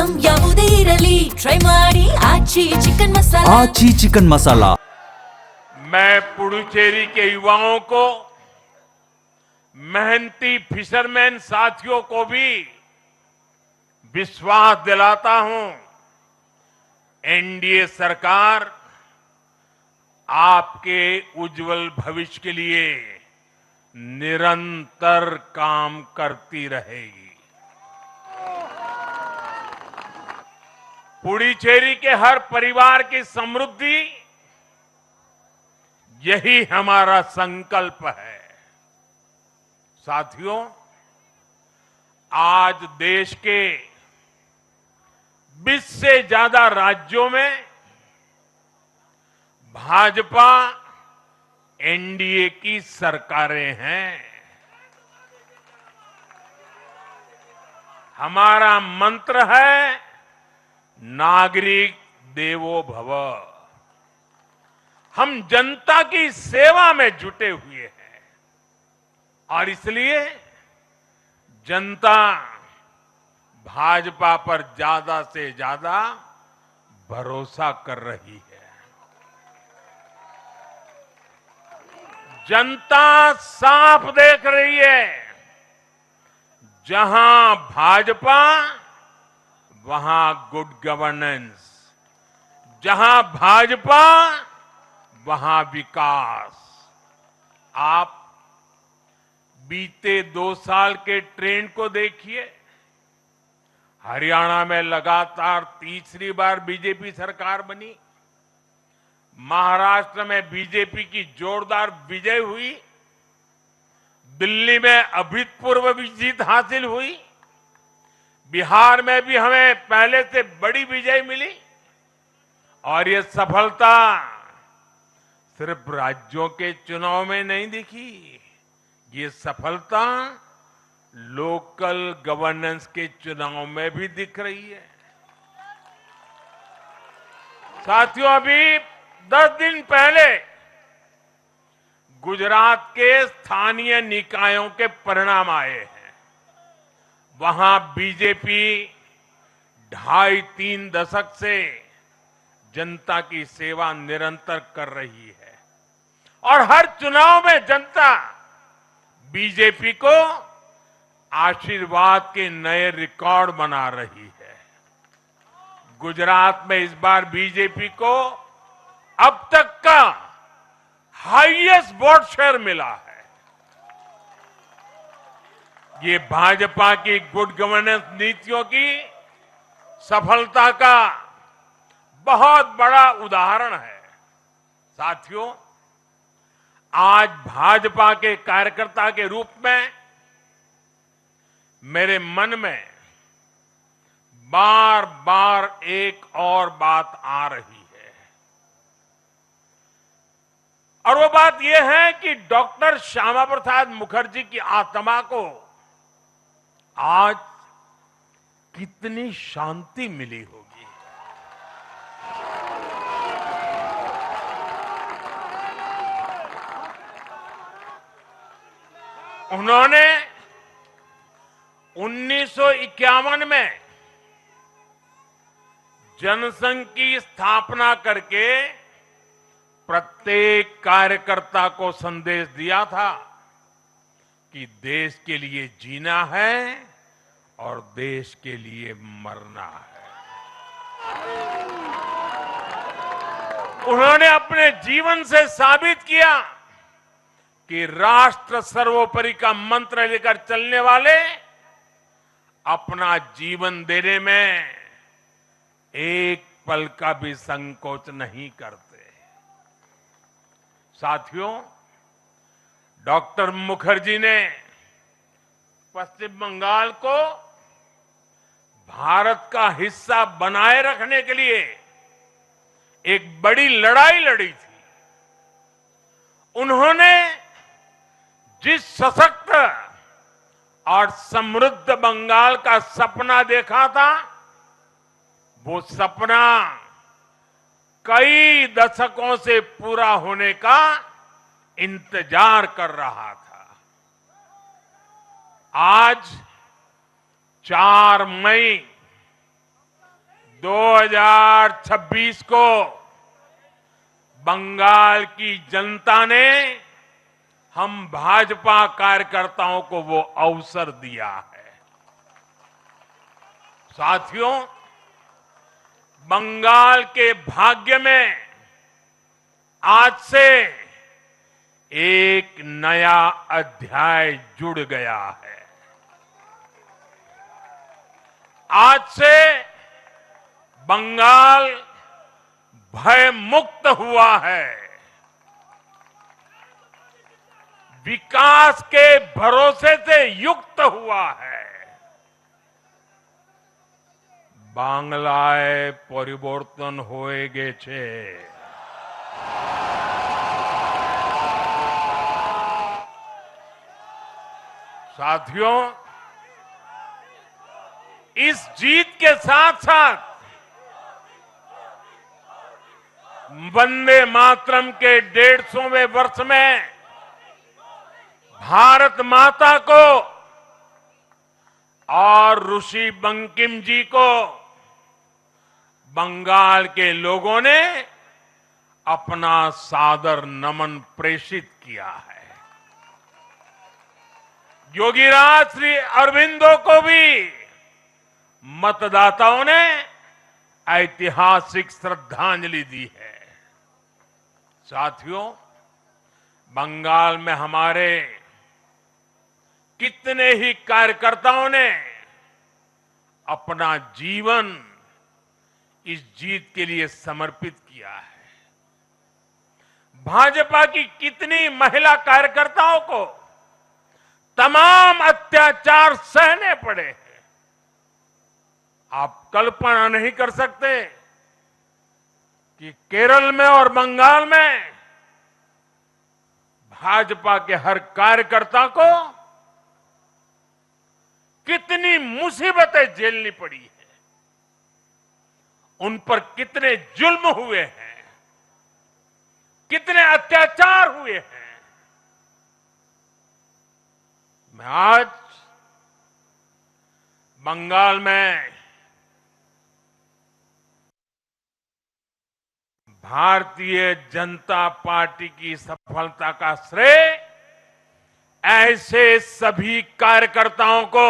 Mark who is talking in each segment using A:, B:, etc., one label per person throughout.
A: Item ಯಾವುದೇ ಇರಲಿ try ಮಾಡಿ ಆಚಿ ಚಿಕನ್ ಮಸಾಲಾ
B: आची चिकन मसाला।
C: मैं पुडुचेरी के युवाओं को, मेहनती फिशरमैन साथियों को भी विश्वास दिलाता हूं, एनडीए सरकार आपके उज्जवल भविष्य के लिए निरंतर काम करती रहेगी। पुडुचेरी के हर परिवार की समृद्धि, यही हमारा संकल्प है। साथियों, आज देश के 20 से ज्यादा राज्यों में भाजपा एनडीए की सरकारें हैं। हमारा मंत्र है नागरिक देवो भव। हम जनता की सेवा में जुटे हुए हैं और इसलिए जनता भाजपा पर ज्यादा से ज्यादा भरोसा कर रही है। जनता साफ देख रही है, जहां भाजपा वहां गुड गवर्नेंस, जहां भाजपा वहां विकास। आप बीते 2 साल के ट्रेंड को देखिए। हरियाणा में लगातार तीसरी बार बीजेपी सरकार बनी, महाराष्ट्र में बीजेपी की जोरदार विजय हुई, दिल्ली में अभूतपूर्व जीत हासिल हुई, बिहार में भी हमें पहले से बड़ी विजय मिली और ये सफलता सिर्फ राज्यों के चुनाव में नहीं दिखी, ये सफलता लोकल गवर्नेंस के चुनाव में भी दिख रही है। साथियों, अभी 10 दिन पहले गुजरात के स्थानीय निकायों के परिणाम आए हैं। वहां बीजेपी 2.5-3 दशक से जनता की सेवा निरंतर कर रही है और हर चुनाव में जनता बीजेपी को आशीर्वाद के नए रिकॉर्ड बना रही है। गुजरात में इस बार बीजेपी को अब तक का हाईएस्ट वोट शेयर मिला है। ये भाजपा की गुड गवर्नेंस नीतियों की सफलता का बहुत बड़ा उदाहरण है। साथियों, आज भाजपा के कार्यकर्ता के रूप में मेरे मन में बार बार एक और बात आ रही है और वो बात यह है कि डॉक्टर श्यामा प्रसाद मुखर्जी की आत्मा को आज कितनी शांति मिली होगी। उन्होंने 1951 में जनसंघ की स्थापना करके प्रत्येक कार्यकर्ता को संदेश दिया था कि देश के लिए जीना है और देश के लिए मरना है। उन्होंने अपने जीवन से साबित किया कि राष्ट्र सर्वोपरि का मंत्र लेकर चलने वाले अपना जीवन देने में एक पल का भी संकोच नहीं करते। साथियों, डॉक्टर मुखर्जी ने पश्चिम बंगाल को भारत का हिस्सा बनाए रखने के लिए एक बड़ी लड़ाई लड़ी थी। उन्होंने जिस सशक्त और समृद्ध बंगाल का सपना देखा था, वो सपना कई दशकों से पूरा होने का इंतजार कर रहा था। आज 4 मई 2026 को बंगाल की जनता ने हम भाजपा कार्यकर्ताओं को वो अवसर दिया है। साथियों, बंगाल के भाग्य में आज से एक नया अध्याय जुड़ गया है। आज से बंगाल भय मुक्त हुआ है, विकास के भरोसे से युक्त हुआ है। বাংলায় পরিবর্তন হয়ে গেছে। साथियों, इस जीत के साथ साथ वंदे मातरम के 150वें वर्ष में भारत माता को और ऋषि बंकिम जी को बंगाल के लोगों ने अपना सादर नमन प्रेषित किया है। योगीराज श्री अरविंदो को भी मतदाताओं ने ऐतिहासिक श्रद्धांजलि दी है। साथियों, बंगाल में हमारे कितने ही कार्यकर्ताओं ने अपना जीवन इस जीत के लिए समर्पित किया है। भाजपा की कितनी महिला कार्यकर्ताओं को तमाम अत्याचार सहने पड़े हैं। आप कल्पना नहीं कर सकते कि केरल में और बंगाल में भाजपा के हर कार्यकर्ता को कितनी मुसीबतें झेलनी पड़ी है, उन पर कितने जुल्म हुए हैं, कितने अत्याचार हुए हैं। मैं आज बंगाल में भारतीय जनता पार्टी की सफलता का श्रेय ऐसे सभी कार्यकर्ताओं को,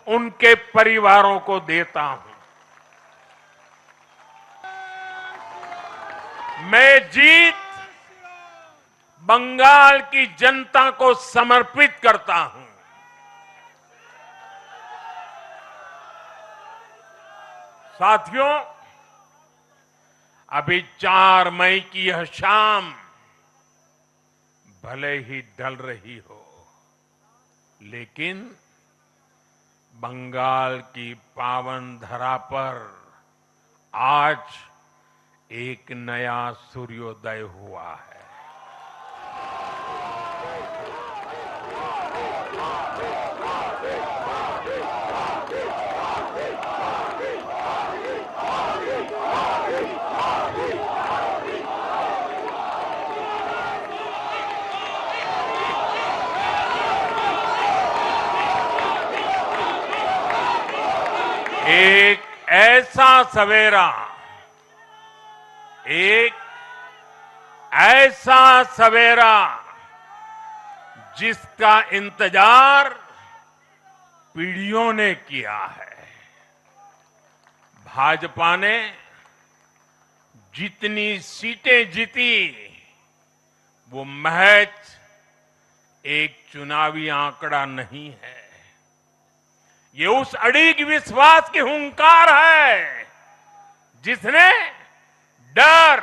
C: उनके परिवारों को देता हूं। मैं जीत बंगाल की जनता को समर्पित करता हूं। साथियों, अभी 4 मई की यह शाम भले ही ढल रही हो, लेकिन बंगाल की पावन धरा पर आज एक नया सूर्योदय हुआ है। एक ऐसा सवेरा जिसका इंतजार पीढ़ियों ने किया है। भाजपा ने जितनी सीटें जीती वो महज एक चुनावी आंकड़ा नहीं है, ये उस अड़िग विश्वास की हुंकार है जिसने डर,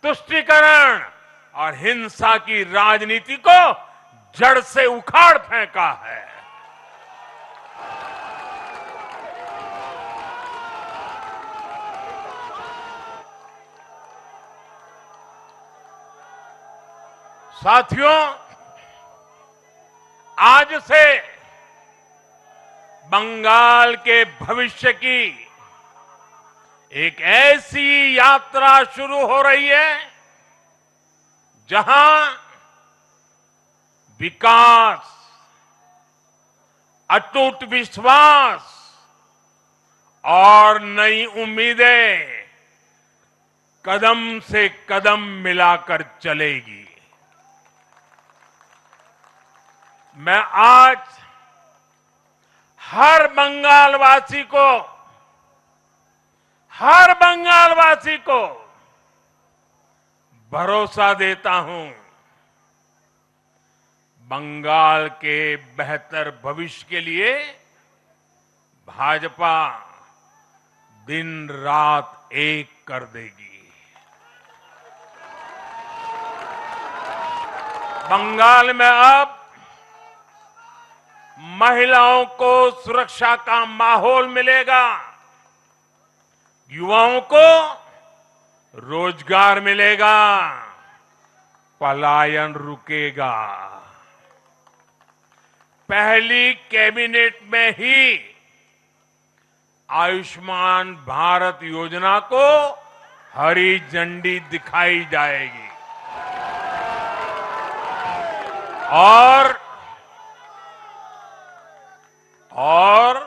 C: तुष्टीकरण और हिंसा की राजनीति को जड़ से उखाड़ फेंका है। साथियों, आज से बंगाल के भविष्य की एक ऐसी यात्रा शुरू हो रही है जहां विकास, अटूट विश्वास और नई उम्मीदें कदम से कदम मिलाकर चलेगी। मैं आज हर बंगालवासी को भरोसा देता हूं, बंगाल के बेहतर भविष्य के लिए भाजपा दिन रात एक कर देगी। बंगाल में अब महिलाओं को सुरक्षा का माहौल मिलेगा, युवाओं को रोजगार मिलेगा, पलायन रुकेगा। पहली कैबिनेट में ही आयुष्मान भारत योजना को हरी झंडी दिखाई जाएगी और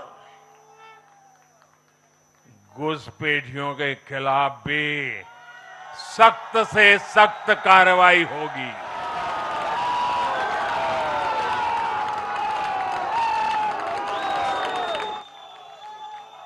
C: घुसपैठियों के खिलाफ भी सख्त से सख्त कार्रवाई होगी।